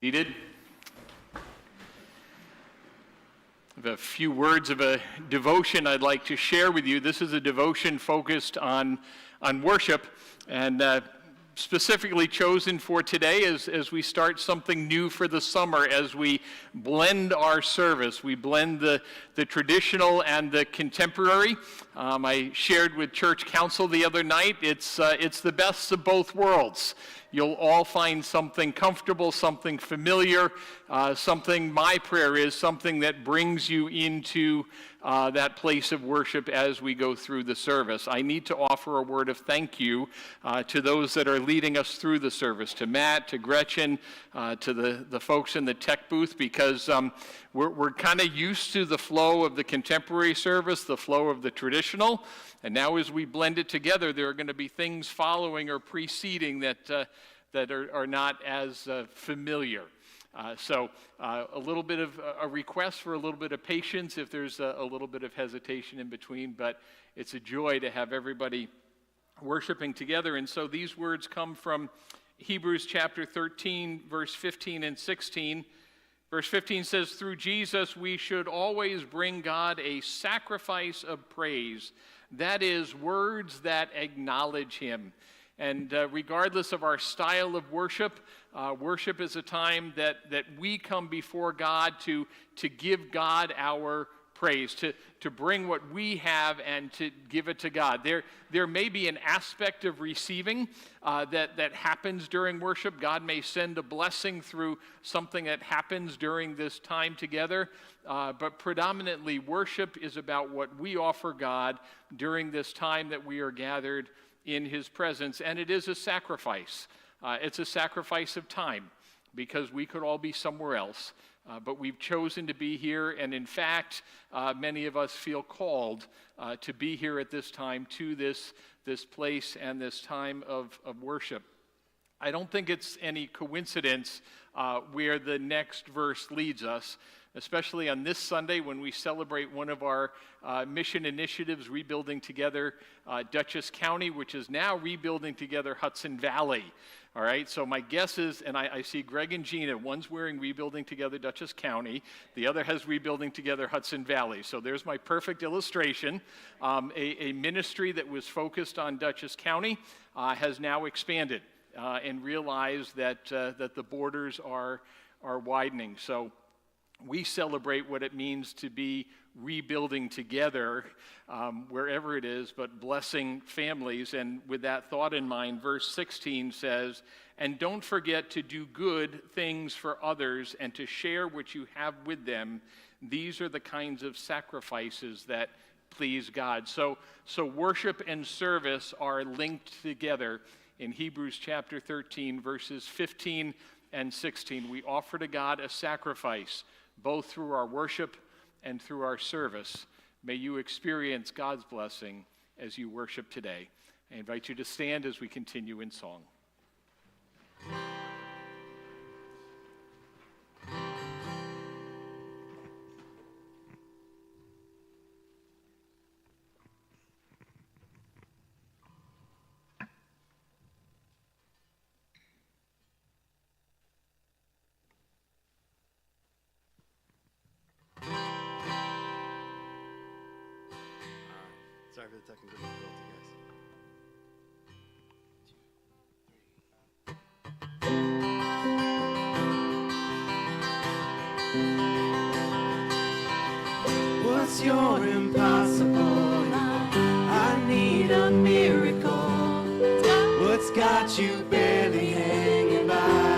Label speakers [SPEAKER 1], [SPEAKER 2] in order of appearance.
[SPEAKER 1] Seated. I have a few words of a devotion I'd like to share with you. This is a devotion focused on worship, and specifically chosen for today as we start something new for the summer, as we blend our service. We blend the traditional and the contemporary. I shared with church council the other night, it's the best of both worlds. You'll all find something comfortable, something familiar, something, my prayer is, something that brings you into that place of worship as we go through the service. I need to offer a word of thank you to those that are leading us through the service, to Matt, to Gretchen, to the folks in the tech booth, because we're kind of used to the flow of the contemporary service, the flow of the traditional, and now as we blend it together, there are going to be things following or preceding that are not as familiar. So a little bit of a request for a little bit of patience if there's a little bit of hesitation in between, but it's a joy to have everybody worshiping together. And so these words come from Hebrews chapter 13, verse 15 and 16. Verse 15 says, "Through Jesus we should always bring God a sacrifice of praise, that is, words that acknowledge Him." And regardless of our style of worship, worship is a time that we come before God to give God our praise, to bring what we have and to give it to God. There may be an aspect of receiving that happens during worship. God may send a blessing through something that happens during this time together, but predominantly worship is about what we offer God during this time that we are gathered in His presence, and it is a sacrifice. It's a sacrifice of time, because we could all be somewhere else, but we've chosen to be here, and in fact, many of us feel called to be here at this time, to this place and this time of worship. I don't think it's any coincidence where the next verse leads us, especially on this Sunday when we celebrate one of our mission initiatives, Rebuilding Together Dutchess County, which is now Rebuilding Together Hudson Valley. All right, so my guess is, and I see Greg and Gina, one's wearing Rebuilding Together Dutchess County, the other has Rebuilding Together Hudson Valley. So there's my perfect illustration. A ministry that was focused on Dutchess County has now expanded and realized that the borders are widening. So we celebrate what it means to be rebuilding together wherever it is, but blessing families. And with that thought in mind, verse 16 says, "And don't forget to do good things for others and to share what you have with them. These are the kinds of sacrifices that please God." So worship and service are linked together in Hebrews chapter 13, verses 15 and 16. We offer to God a sacrifice, both through our worship and through our service. May you experience God's blessing as you worship today. I invite you to stand as we continue in song.
[SPEAKER 2] Sorry for the technical difficulty, guys. What's your impossible? I need a miracle. What's got you barely hanging by?